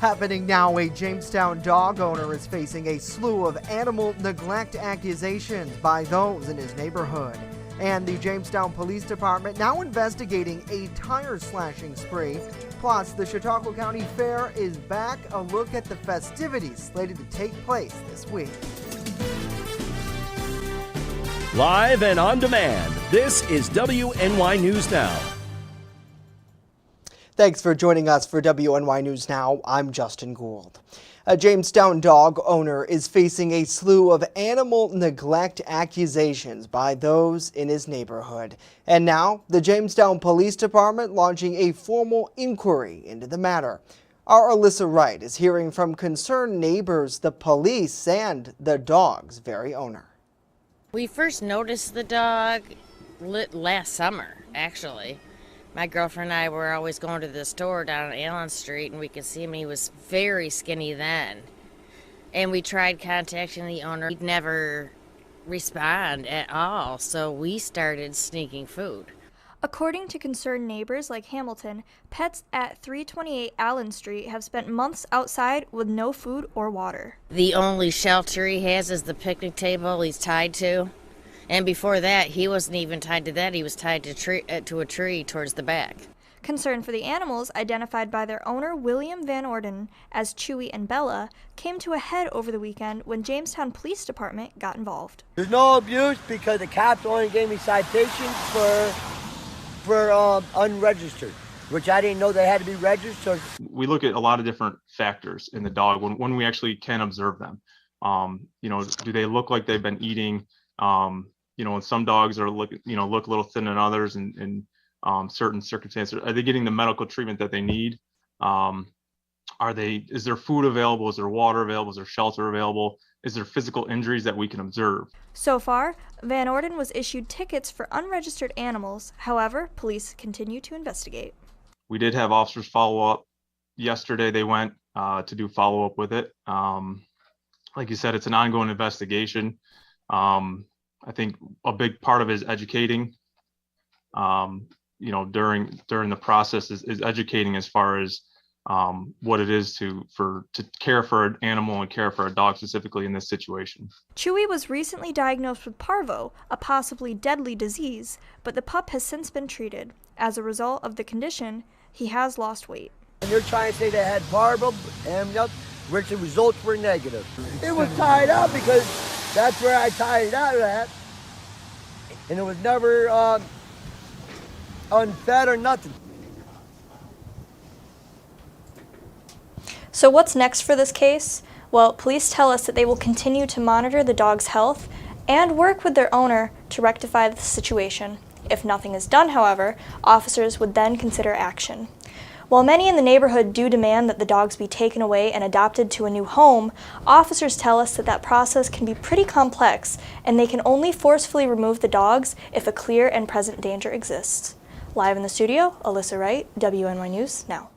Happening now, a Jamestown dog owner is facing a slew of animal neglect accusations by those in his neighborhood. And the Jamestown Police Department now investigating a tire slashing spree. Plus, the Chautauqua County Fair is back. A look at the festivities slated to take place this week. Live and on demand, this is WNY News Now. Thanks for joining us for WNY News Now. I'm Justin Gould. A Jamestown dog owner is facing a slew of animal neglect accusations by those in his neighborhood. And now, the Jamestown Police Department launching a formal inquiry into the matter. Our Alyssa Wright is hearing from concerned neighbors, the police, and the dog's very owner. We first noticed the dog last summer, actually. My girlfriend and I were always going to the store down on Allen Street, and we could see him. He was very skinny then. And we tried contacting the owner. He'd never respond at all, so we started sneaking food. According to concerned neighbors like Hamilton, pets at 328 Allen Street have spent months outside with no food or water. The only shelter he has is the picnic table he's tied to. And before that, he wasn't even tied to that. He was tied to a tree towards the back. Concern for the animals, identified by their owner, William Van Orden, as Chewy and Bella, came to a head over the weekend when Jamestown Police Department got involved. There's no abuse because the cops only gave me citations for unregistered, which I didn't know they had to be registered. We look at a lot of different factors in the dog when we actually can observe them. Do they look like they've been eating? And some dogs look a little thin than others in certain circumstances. Are they getting the medical treatment that they need? Is there food available? Is there water available? Is there shelter available? Is there physical injuries that we can observe? So far, Van Orden was issued tickets for unregistered animals. However, police continue to investigate. We did have officers follow up. Yesterday they went to do follow up with it. Like you said, it's an ongoing investigation. I think a big part of it is educating. During the process is educating as far as what it is to care for an animal and care for a dog specifically in this situation. Chewy was recently diagnosed with parvo, a possibly deadly disease, but the pup has since been treated. As a result of the condition, he has lost weight. And they're trying to say they had parvo, which the results were negative. It was tied up because that's where I tied it out at. And it was never unfed or nothing. So what's next for this case? Well, police tell us that they will continue to monitor the dog's health and work with their owner to rectify the situation. If nothing is done, however, officers would then consider action. While many in the neighborhood do demand that the dogs be taken away and adopted to a new home, officers tell us that process can be pretty complex, and they can only forcefully remove the dogs if a clear and present danger exists. Live in the studio, Alyssa Wright, WNY News Now.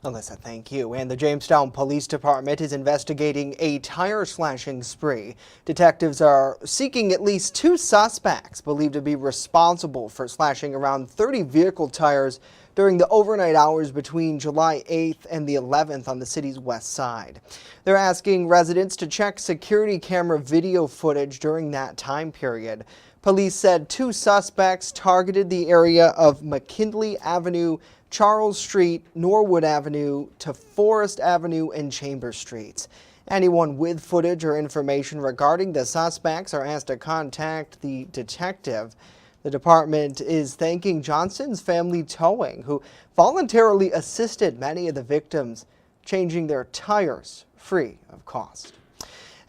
Alyssa, thank you. And the Jamestown Police Department is investigating a tire slashing spree. Detectives are seeking at least 2 suspects believed to be responsible for slashing around 30 vehicle tires during the overnight hours between July 8th and the 11th on the city's west side. They're asking residents to check security camera video footage during that time period. Police said 2 suspects targeted the area of McKinley Avenue, Charles Street, Norwood Avenue to Forest Avenue and Chambers Streets. Anyone with footage or information regarding the suspects are asked to contact the detective. The department is thanking Johnson's Family Towing, who voluntarily assisted many of the victims changing their tires free of cost.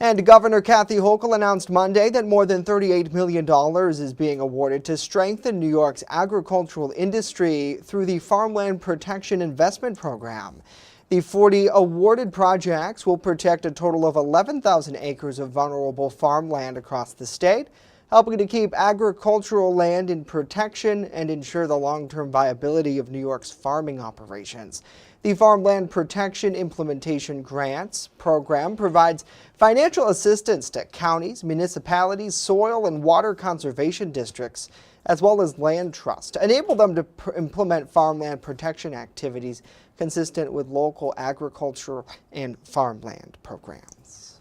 And Governor Kathy Hochul announced Monday that more than $38 million is being awarded to strengthen New York's agricultural industry through the Farmland Protection Investment Program. The 40 awarded projects will protect a total of 11,000 acres of vulnerable farmland across the state, helping to keep agricultural land in protection and ensure the long-term viability of New York's farming operations. The Farmland Protection Implementation Grants program provides financial assistance to counties, municipalities, soil and water conservation districts, as well as land trusts, to enable them to implement farmland protection activities consistent with local agriculture and farmland programs.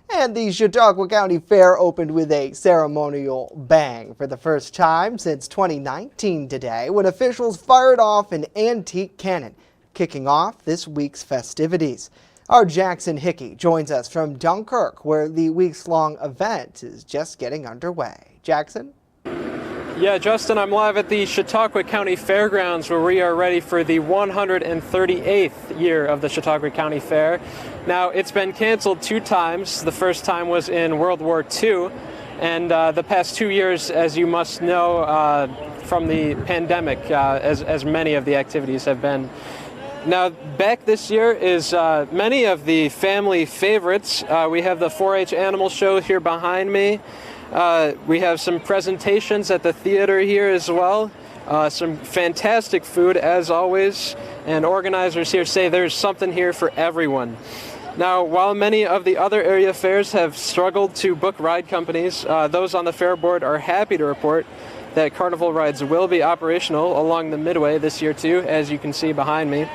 And the Chautauqua County Fair opened with a ceremonial bang for the first time since 2019 today, when officials fired off an antique cannon, kicking off this week's festivities. Our Jackson Hickey joins us from Dunkirk, where the weeks-long event is just getting underway. Jackson? Yeah, Justin, I'm live at the Chautauqua County Fairgrounds, where we are ready for the 138th year of the Chautauqua County Fair. Now, it's been canceled 2 times. The first time was in World War II, and the past 2 years, as you must know, from the pandemic, as many of the activities have been. Now, back this year is many of the family favorites. We have the 4-H animal show here behind me. We have some presentations at the theater here as well. Some fantastic food, as always. And organizers here say there's something here for everyone. Now, while many of the other area fairs have struggled to book ride companies, those on the fair board are happy to report that carnival rides will be operational along the Midway this year too, as you can see behind me.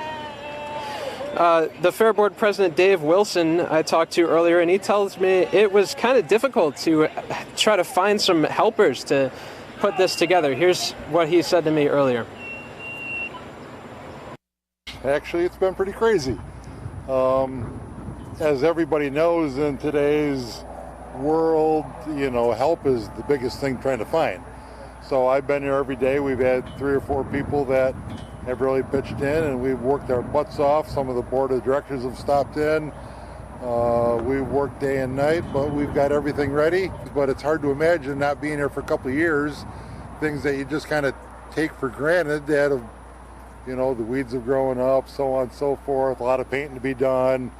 The Fair Board President Dave Wilson I talked to earlier, and he tells me it was kind of difficult to try to find some helpers to put this together. Here's what he said to me earlier. Actually, it's been pretty crazy. As everybody knows, in today's world, help is the biggest thing trying to find. So I've been here every day. We've had 3 or 4 people that have really pitched in, and we've worked our butts off. Some of the board of directors have stopped in. We've worked day and night, but we've got everything ready. But it's hard to imagine not being here for a couple of years, things that you just kind of take for granted that have, the weeds have grown up, so on and so forth, a lot of painting to be done.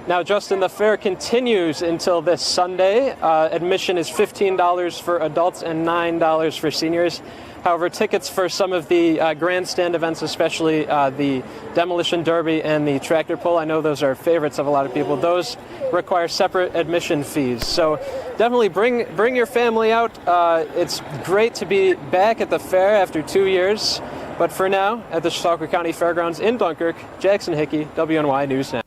Now, Justin, the fair continues until this Sunday. Admission is $15 for adults and $9 for seniors. However, tickets for some of the grandstand events, especially the Demolition Derby and the Tractor Pull, I know those are favorites of a lot of people, those require separate admission fees. So definitely bring your family out. It's great to be back at the fair after 2 years. But for now, at the Chautauqua County Fairgrounds in Dunkirk, Jackson Hickey, WNY News Now.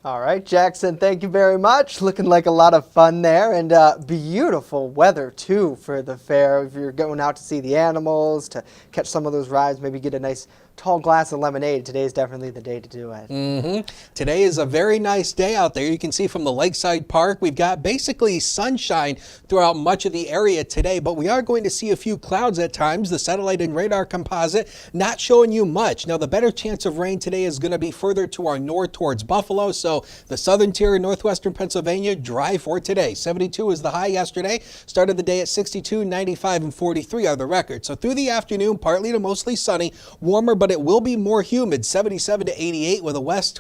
All right, Jackson, thank you very much. Looking like a lot of fun there, and beautiful weather, too, for the fair. If you're going out to see the animals, to catch some of those rides, maybe get a nice tall glass of lemonade, today's definitely the day to do it. Today is a very nice day out there. You can see from the Lakeside Park, we've got basically sunshine throughout much of the area today, but we are going to see a few clouds at times. The satellite and radar composite not showing you much. Now, the better chance of rain today is going to be further to our north towards Buffalo, so the southern tier in northwestern Pennsylvania, dry for today. 72 is the high yesterday. Started the day at 62, 95, and 43 are the records. So through the afternoon, partly to mostly sunny, warmer, but it will be more humid, 77 to 88 with a west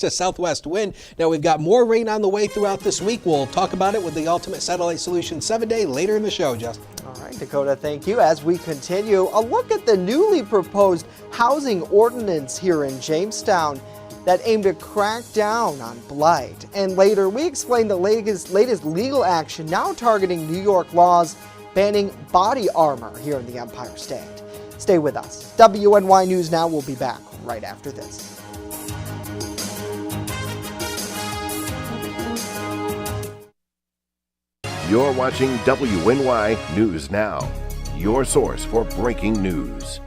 to southwest wind. Now, we've got more rain on the way throughout this week. We'll talk about it with the Ultimate Satellite Solution 7-day later in the show, Justin. All right, Dakota, thank you. As we continue, a look at the newly proposed housing ordinance here in Jamestown that aim to crack down on blight. And later, we explain the latest legal action now targeting New York laws banning body armor here in the Empire State. Stay with us. WNY News Now will be back right after this. You're watching WNY News Now, your source for breaking news.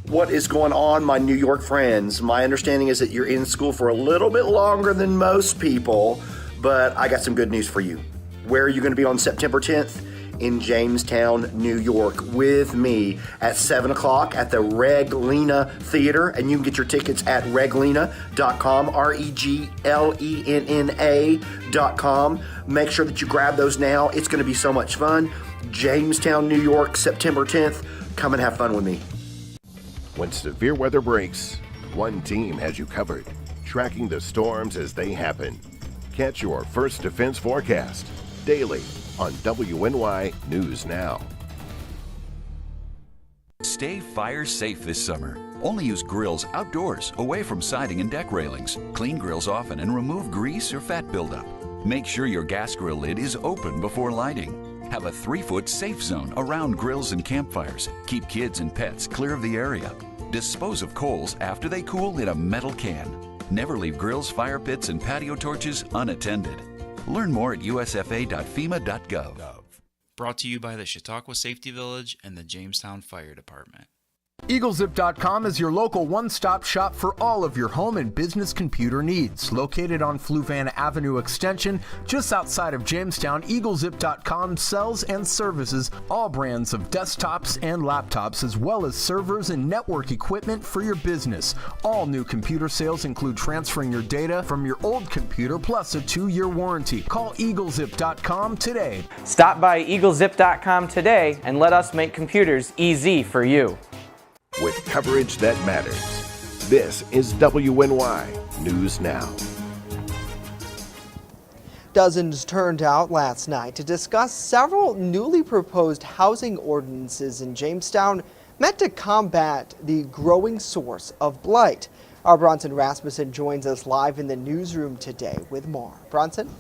What is going on, my New York friends? My understanding is that you're in school for a little bit longer than most people, but I got some good news for you. Where are you going to be on September 10th? In Jamestown, New York, with me at 7 o'clock at the Reglena Theater, and you can get your tickets at reglena.com, REGLENNA.com. Make sure that you grab those now. It's going to be so much fun. Jamestown, New York, September 10th. Come and have fun with me. When severe weather breaks, one team has you covered, tracking the storms as they happen. Catch your First Defense forecast daily on WNY News Now. Stay fire safe this summer. Only use grills outdoors, away from siding and deck railings. Clean grills often and remove grease or fat buildup. Make sure your gas grill lid is open before lighting. Have a 3-foot safe zone around grills and campfires. Keep kids and pets clear of the area. Dispose of coals after they cool in a metal can. Never leave grills, fire pits, and patio torches unattended. Learn more at usfa.fema.gov. Brought to you by the Chautauqua Safety Village and the Jamestown Fire Department. EagleZip.com is your local one-stop shop for all of your home and business computer needs. Located on Fluvan Avenue Extension, just outside of Jamestown, EagleZip.com sells and services all brands of desktops and laptops, as well as servers and network equipment for your business. All new computer sales include transferring your data from your old computer plus a 2-year warranty. Call EagleZip.com today. Stop by EagleZip.com today and let us make computers easy for you. With coverage that matters, this is WNY News Now. Dozens turned out last night to discuss several newly proposed housing ordinances in Jamestown meant to combat the growing source of blight. Our Bronson Rasmussen joins us live in the newsroom today with more. Bronson?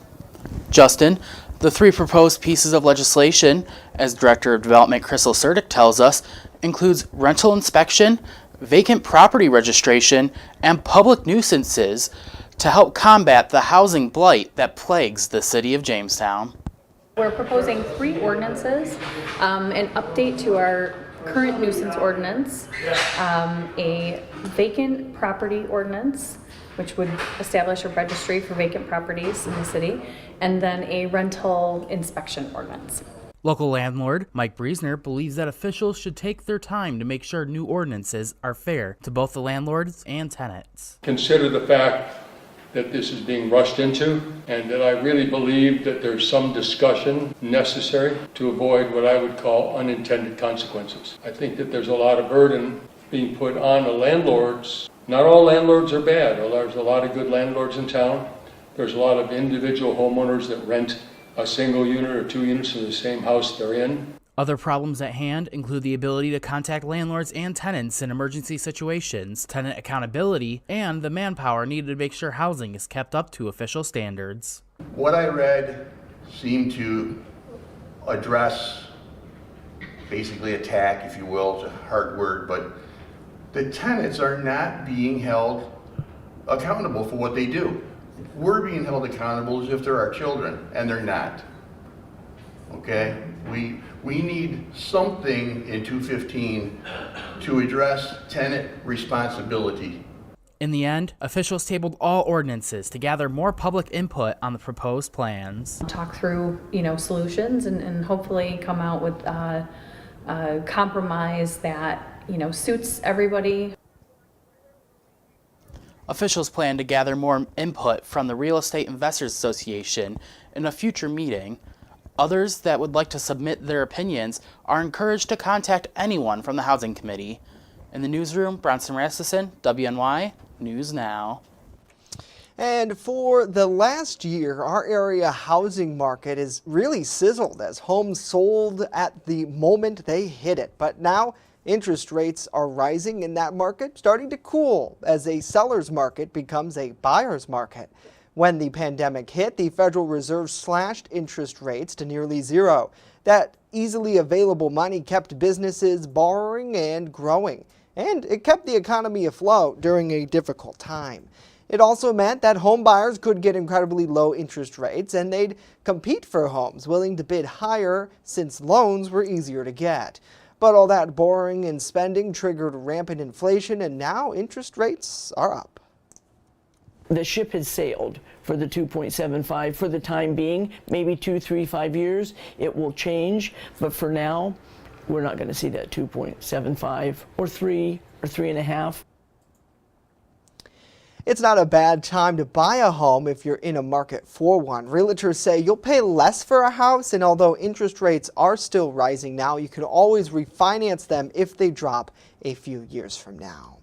Justin, the 3 proposed pieces of legislation, as Director of Development Crystal Sertic tells us, includes rental inspection, vacant property registration, and public nuisances to help combat the housing blight that plagues the city of Jamestown. We're proposing 3 ordinances, an update to our current nuisance ordinance, a vacant property ordinance, which would establish a registry for vacant properties in the city, and then a rental inspection ordinance. Local landlord Mike Briesner believes that officials should take their time to make sure new ordinances are fair to both the landlords and tenants. Consider the fact that this is being rushed into, and that I really believe that there's some discussion necessary to avoid what I would call unintended consequences. I think that there's a lot of burden being put on the landlords. Not all landlords are bad. There's a lot of good landlords in town. There's a lot of individual homeowners that rent a single unit or 2 units in the same house they're in. Other problems at hand include the ability to contact landlords and tenants in emergency situations, tenant accountability, and the manpower needed to make sure housing is kept up to official standards. What I read seemed to address, basically attack, if you will, it's a hard word, but the tenants are not being held accountable for what they do. We're being held accountable as if they're our children, and they're not. Okay? We need something in 215 to address tenant responsibility. In the end, officials tabled all ordinances to gather more public input on the proposed plans. Talk through, solutions and hopefully come out with a compromise that, suits everybody. Officials plan to gather more input from the Real Estate Investors Association in a future meeting. Others that would like to submit their opinions are encouraged to contact anyone from the Housing Committee. In the newsroom, Bronson Rasmussen, WNY News Now. And for the last year, our area housing market is really sizzled as homes sold at the moment they hit it. But now interest rates are rising in that market, starting to cool as a seller's market becomes a buyer's market. When the pandemic hit, the Federal Reserve slashed interest rates to nearly zero. That easily available money kept businesses borrowing and growing, and it kept the economy afloat during a difficult time. It also meant that home buyers could get incredibly low interest rates, and they'd compete for homes willing to bid higher since loans were easier to get. But all that borrowing and spending triggered rampant inflation, and now interest rates are up. The ship has sailed for the 2.75 for the time being. Maybe 2, 3, 5 years it will change, but for now we're not going to see that 2.75 or 3 or 3.5. It's not a bad time to buy a home if you're in a market for one. Realtors say you'll pay less for a house, and although interest rates are still rising now, you can always refinance them if they drop a few years from now.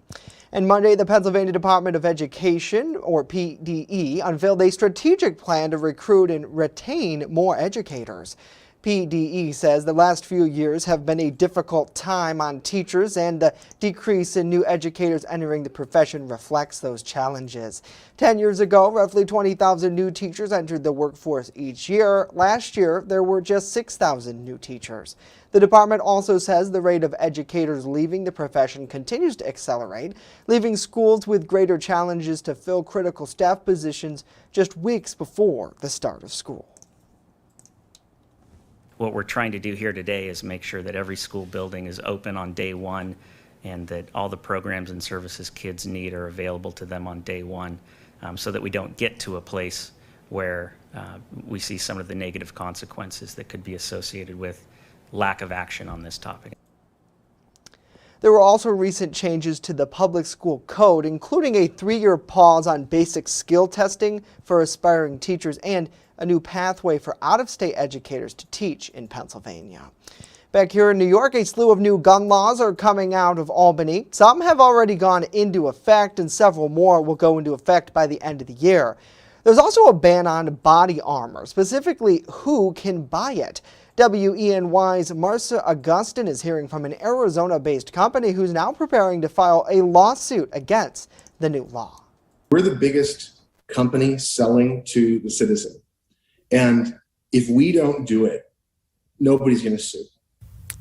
And Monday, the Pennsylvania Department of Education, or PDE, unveiled a strategic plan to recruit and retain more educators. PDE says the last few years have been a difficult time on teachers, and the decrease in new educators entering the profession reflects those challenges. 10 years ago, roughly 20,000 new teachers entered the workforce each year. Last year, there were just 6,000 new teachers. The department also says the rate of educators leaving the profession continues to accelerate, leaving schools with greater challenges to fill critical staff positions just weeks before the start of school. What we're trying to do here today is make sure that every school building is open on day one and that all the programs and services kids need are available to them on day one, so that we don't get to a place where we see some of the negative consequences that could be associated with lack of action on this topic. There were also recent changes to the public school code, including a 3-year pause on basic skill testing for aspiring teachers and a new pathway for out-of-state educators to teach in Pennsylvania. Back here in New York, a slew of new gun laws are coming out of Albany. Some have already gone into effect, and several more will go into effect by the end of the year. There's also a ban on body armor, specifically who can buy it. WNY's Marcia Augustin is hearing from an Arizona-based company who's now preparing to file a lawsuit against the new law. We're the biggest company selling to the citizen. And if we don't do it, nobody's going to sue.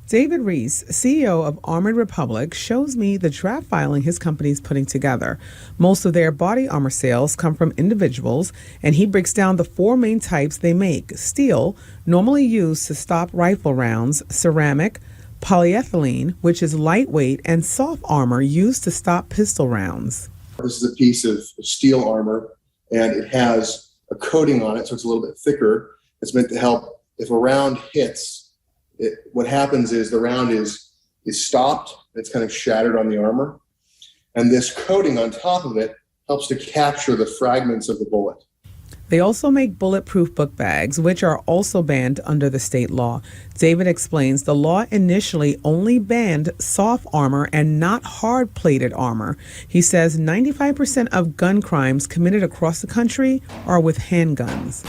David Reese, CEO of Armored Republic, shows me the draft filing his company is putting together. Most of their body armor sales come from individuals, and he breaks down the 4 main types they make: steel, normally used to stop rifle rounds; ceramic; polyethylene, which is lightweight; and soft armor used to stop pistol rounds. This is a piece of steel armor, and it has a coating on it, so it's a little bit thicker. It's meant to help if a round hits. What happens is the round is stopped, it's kind of shattered on the armor, and this coating on top of it helps to capture the fragments of the bullet. They also make bulletproof book bags, which are also banned under the state law. David explains the law initially only banned soft armor and not hard-plated armor. He says 95% of gun crimes committed across the country are with handguns.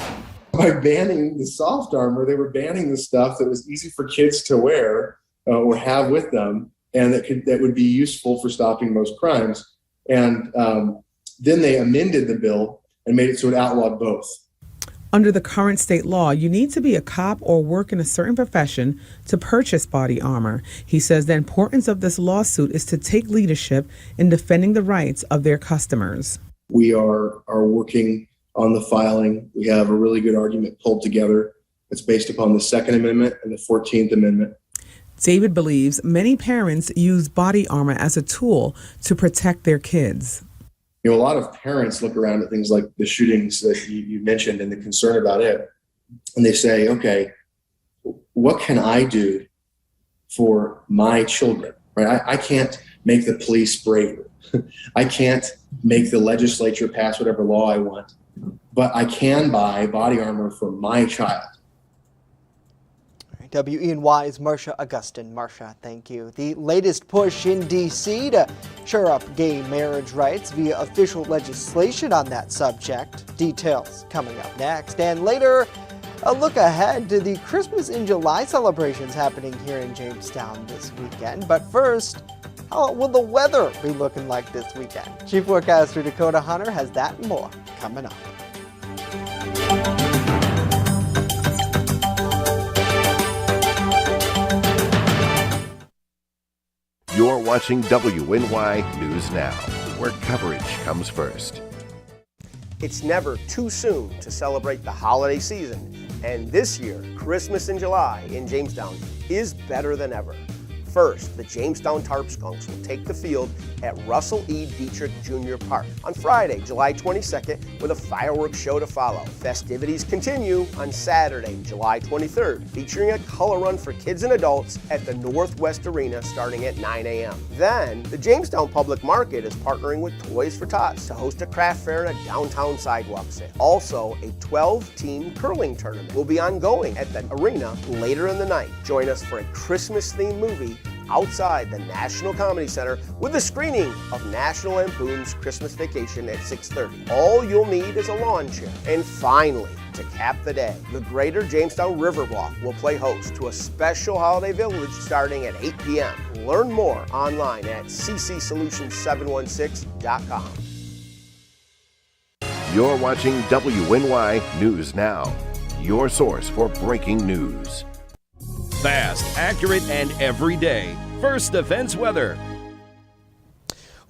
By banning the soft armor, they were banning the stuff that was easy for kids to wear or have with them, and that would be useful for stopping most crimes. And then they amended the bill and made it so it outlawed both. Under the current state law, you need to be a cop or work in a certain profession to purchase body armor. He says the importance of this lawsuit is to take leadership in defending the rights of their customers. We are working on the filing. We have a really good argument pulled together. It's based upon the Second Amendment and the 14th Amendment. David believes many parents use body armor as a tool to protect their kids. You know, a lot of parents look around at things like the shootings that you mentioned and the concern about it, and they say, okay, what can I do for my children? Right? I can't make the police braver. I can't make the legislature pass whatever law I want, but I can buy body armor for my child. WNY's Marcia Augustin. Marcia, thank you. The latest push in D.C. to shore up gay marriage rights via official legislation on that subject. Details coming up next. And later, a look ahead to the Christmas in July celebrations happening here in Jamestown this weekend. But first, how will the weather be looking like this weekend? Chief Forecaster Dakota Hunter has that and more coming up. You're watching WNY News Now, where coverage comes first. It's never too soon to celebrate the holiday season, and this year, Christmas in July in Jamestown is better than ever. First, the Jamestown Tarp Skunks will take the field at Russell E. Dietrich Jr. Park on Friday, July 22nd, with a fireworks show to follow. Festivities continue on Saturday, July 23rd, featuring a color run for kids and adults at the Northwest Arena starting at 9 a.m. Then, the Jamestown Public Market is partnering with Toys for Tots to host a craft fair and a downtown sidewalk sale. Also, a 12-team curling tournament will be ongoing at the arena later in the night. Join us for a Christmas-themed movie outside the National Comedy Center with a screening of National Lampoon's Christmas Vacation at 6:30. All you'll need is a lawn chair. And finally, to cap the day, the Greater Jamestown Riverwalk will play host to a special holiday village starting at 8 p.m. Learn more online at ccsolutions716.com. You're watching WNY News Now, your source for breaking news. Fast, accurate, and everyday. First Defense Weather.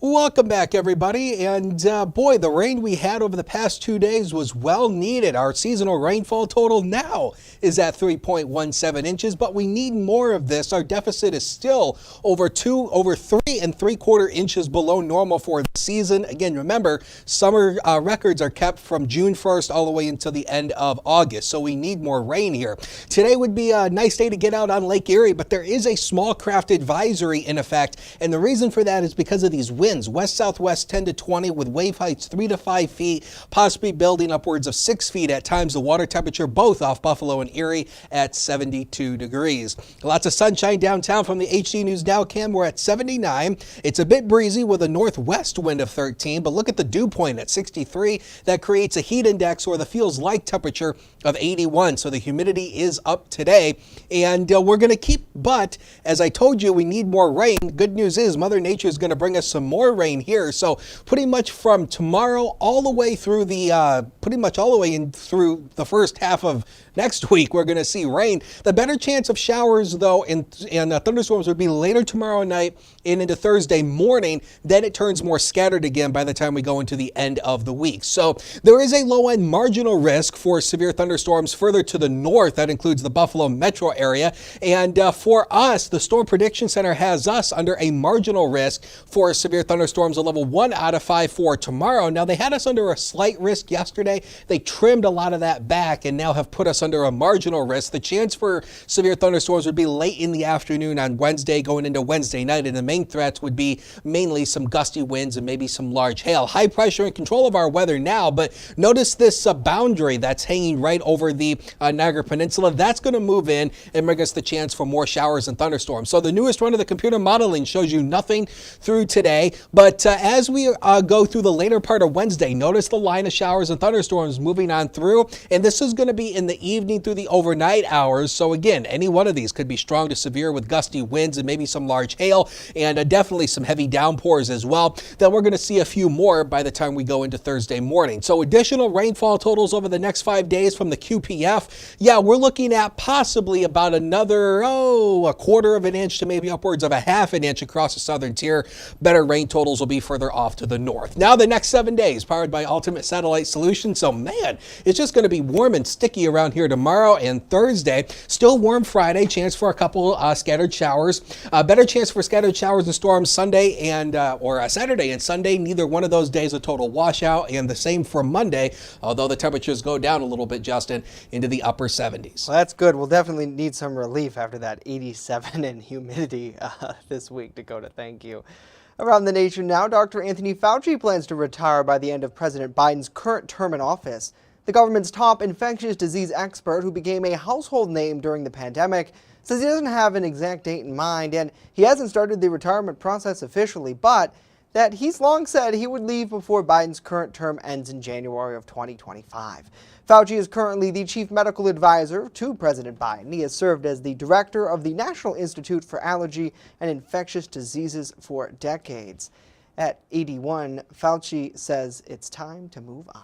Welcome back, everybody. And boy, the rain we had over the past 2 days was well needed. Our seasonal rainfall total now is at 3.17 inches, but we need more of this. Our deficit is still over 3 3/4 inches below normal for the season. Again, remember, summer records are kept from June 1st all the way until the end of August, so we need more rain here. Today would be a nice day to get out on Lake Erie, but there is a small craft advisory in effect, and the reason for that is because of these winds. West-southwest 10 to 20 with wave heights 3 to 5 feet, possibly building upwards of 6 feet at times. The water temperature both off Buffalo and Erie at 72 degrees. Lots of sunshine downtown from the HD News Now cam. We're at 79. It's a bit breezy with a northwest wind of 13, but look at the dew point at 63. That creates a heat index or the feels like temperature of 81. So the humidity is up today, and we're going to keep, but as I told you, we need more rain. Good news is Mother Nature is going to bring us some more rain here. So pretty much from tomorrow all the way through the through the first half of next week, we're going to see rain. The better chance of showers, though, and thunderstorms would be later tomorrow night and into Thursday morning. Then it turns more scattered again by the time we go into the end of the week. So there is a low-end marginal risk for severe thunderstorms further to the north. That includes the Buffalo metro area. And for us, the Storm Prediction Center has us under a marginal risk for severe thunderstorms, a level 1 out of 5 for tomorrow. Now, they had us under a slight risk yesterday. They trimmed a lot of that back and now have put us under a marginal risk. The chance for severe thunderstorms would be late in the afternoon on Wednesday going into Wednesday night, and the main threats would be mainly some gusty winds and maybe some large hail. High pressure in control of our weather now, but notice this boundary that's hanging right over the Niagara Peninsula. That's going to move in and bring us the chance for more showers and thunderstorms. So the newest run of the computer modeling shows you nothing through today, but as we go through the later part of Wednesday, notice the line of showers and thunderstorms moving on through, and this is going to be in the evening through the overnight hours. So again, any one of these could be strong to severe with gusty winds and maybe some large hail and definitely some heavy downpours as well. Then we're going to see a few more by the time we go into Thursday morning. So additional rainfall totals over the next 5 days from the QPF. Yeah, we're looking at possibly about another, a quarter of an inch to maybe upwards of a half an inch across the southern tier. Better rain totals will be further off to the north. Now the next 7 days powered by Ultimate Satellite Solutions. So man, it's just going to be warm and sticky around here tomorrow and Thursday. Still warm Friday, chance for a couple scattered showers. Better chance for scattered showers and storms Sunday and Saturday and Sunday. Neither one of those days a total washout, and the same for Monday, although the temperatures go down a little bit, Justin, into the upper 70s. Well, that's good. We'll definitely need some relief after that 87 and humidity this week, Dakota. Thank you. Around the nation now, Dr. Anthony Fauci plans to retire by the end of President Biden's current term in office. The government's top infectious disease expert, who became a household name during the pandemic, says he doesn't have an exact date in mind, and he hasn't started the retirement process officially, but that he's long said he would leave before Biden's current term ends in January of 2025. Fauci is currently the chief medical advisor to President Biden. He has served as the director of the National Institute for Allergy and Infectious Diseases for decades. At 81, Fauci says it's time to move on.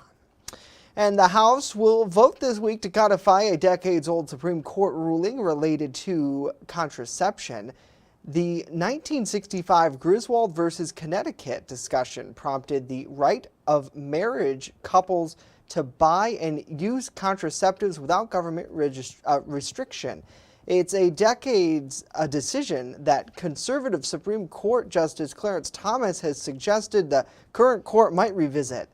And the House will vote this week to codify a decades-old Supreme Court ruling related to contraception. The 1965 Griswold versus Connecticut discussion prompted the right of marriage couples to buy and use contraceptives without government restriction. It's a decision that conservative Supreme Court Justice Clarence Thomas has suggested the current court might revisit.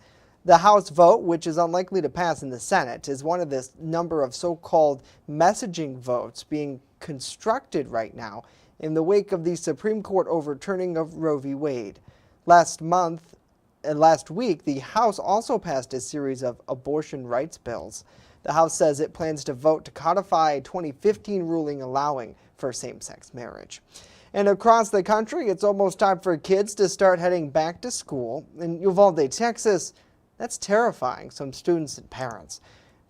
The House vote, which is unlikely to pass in the Senate, is one of the number of so-called messaging votes being constructed right now in the wake of the Supreme Court overturning of Roe v. Wade. Last week, the House also passed a series of abortion rights bills. The House says it plans to vote to codify a 2015 ruling allowing for same-sex marriage. And across the country, it's almost time for kids to start heading back to school. In Uvalde, Texas, that's terrifying some students and parents.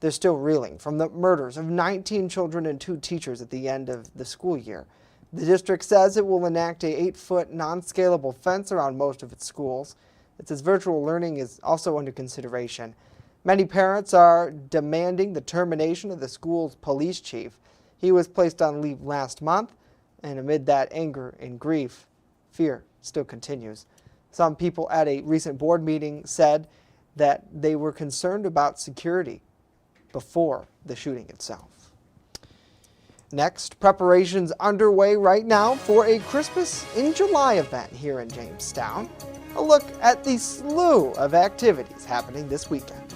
They're still reeling from the murders of 19 children and 2 teachers at the end of the school year. The district says it will enact a 8-foot non-scalable fence around most of its schools. It says virtual learning is also under consideration. Many parents are demanding the termination of the school's police chief. He was placed on leave last month, and amid that anger and grief, fear still continues. Some people at a recent board meeting said that they were concerned about security before the shooting itself. Next, preparations underway right now for a Christmas in July event here in Jamestown. A look at the slew of activities happening this weekend.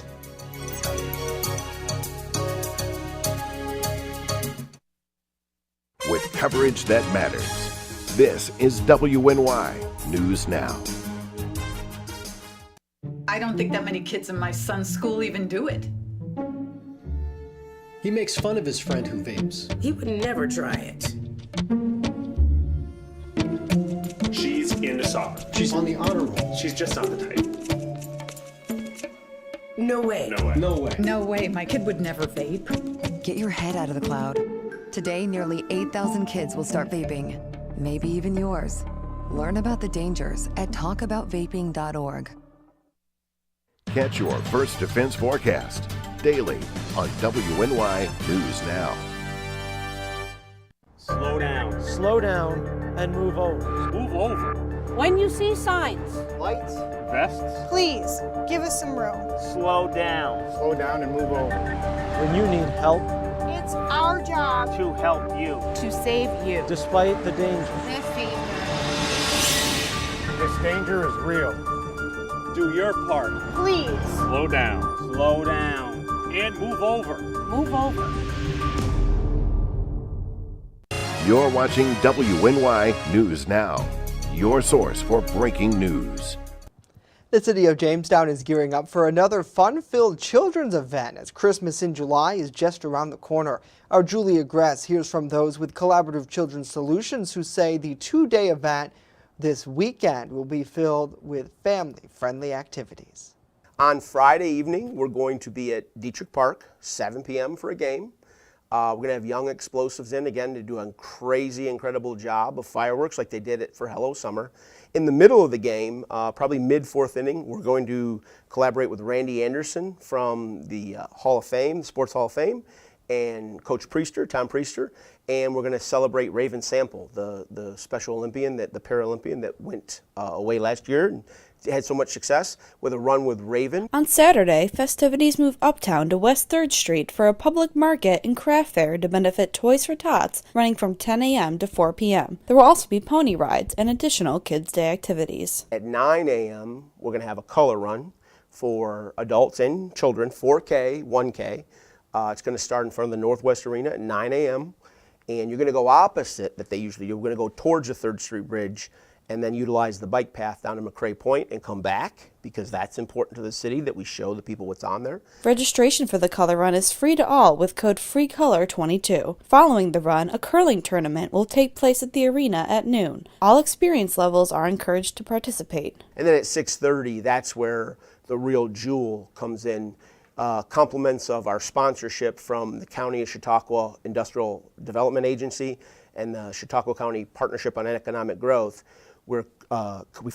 With coverage that matters, this is WNY News Now. I don't think that many kids in my son's school even do it. He makes fun of his friend who vapes. He would never try it. She's into soccer. She's on the honor roll. She's just not the type. No way. No way. No way. No way, my kid would never vape. Get your head out of the cloud. Today, nearly 8,000 kids will start vaping. Maybe even yours. Learn about the dangers at talkaboutvaping.org. Catch your First Defense forecast daily on WNY News Now. Slow down. Slow down and move over. Move over. When you see signs, Lights. Vests. please give us some room. Slow down. Slow down and move over. When you need help, It's our job to help you. to save you. Despite the danger. This danger is real. Do your part. Please Slow down. Slow down. And move over. move over. You're watching WNY News Now, your source for breaking news. The city of Jamestown is gearing up for another fun-filled children's event as Christmas in July is just around the corner. Our Julia Gress hears from those with Collaborative Children's Solutions who say the 2-day event this weekend will be filled with family-friendly activities. On Friday evening, we're going to be at Dietrich Park, 7 p.m. for a game. We're going to have Young Explosives in again to do a crazy, incredible job of fireworks like they did it for Hello Summer. In the middle of the game, probably mid-4th inning, we're going to collaborate with Randy Anderson from the Hall of Fame, the Sports Hall of Fame, and Coach Priester, Tom Priester, and we're going to celebrate Raven Sample, the Special Olympian, the Paralympian that went away last year and had so much success with a run with Raven. On Saturday, festivities move uptown to West 3rd Street for a public market and craft fair to benefit Toys for Tots, running from 10 a.m. to 4 p.m. There will also be pony rides and additional Kids' Day activities. At 9 a.m., we're going to have a color run for adults and children, 4K, 1K. It's going to start in front of the Northwest Arena at 9 a.m. And you're going to go opposite that they usually do. We're going to go towards the 3rd Street Bridge and then utilize the bike path down to McCray Point and come back, because that's important to the city that we show the people what's on there. Registration for the color run is free to all with code FREECOLOR22. Following the run, a curling tournament will take place at the arena at noon. All experience levels are encouraged to participate. And then at 6:30, that's where the real jewel comes in. Compliments of our sponsorship from the County of Chautauqua Industrial Development Agency and the Chautauqua County Partnership on Economic Growth. We've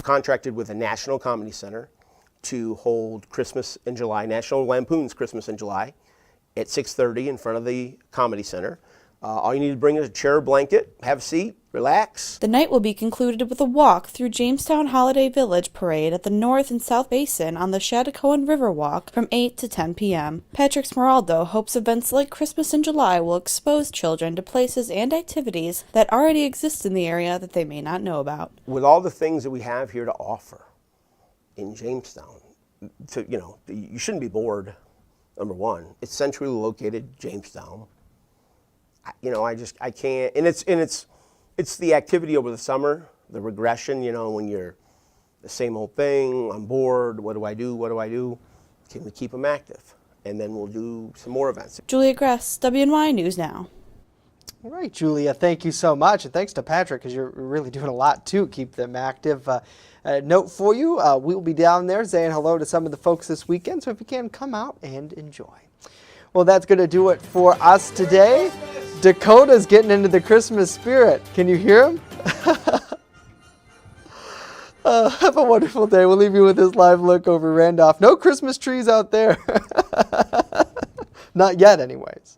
contracted with the National Comedy Center to hold Christmas in July, National Lampoon's Christmas in July, at 6:30 in front of the Comedy Center. All you need to bring is a chair or blanket, have a seat, relax. The night will be concluded with a walk through Jamestown Holiday Village parade at the North and South Basin on the Chautauqua River Walk from 8 to 10 p.m. Patrick Smeraldo hopes events like Christmas in July will expose children to places and activities that already exist in the area that they may not know about. With all the things that we have here to offer in Jamestown, you shouldn't be bored, number one. It's centrally located, Jamestown. I can't, and it's the activity over the summer, the regression, when you're the same old thing, I'm bored, what do I do? Can we keep them active? And then we'll do some more events. Julia Gress, WNY News Now. All right, Julia, thank you so much. And thanks to Patrick, because you're really doing a lot to keep them active. Note for you, we'll be down there saying hello to some of the folks this weekend, so if you can, come out and enjoy. Well, that's going to do it for us today. Dakota's getting into the Christmas spirit. Can you hear him? Have a wonderful day. We'll leave you with this live look over Randolph. No Christmas trees out there. Not yet, anyways.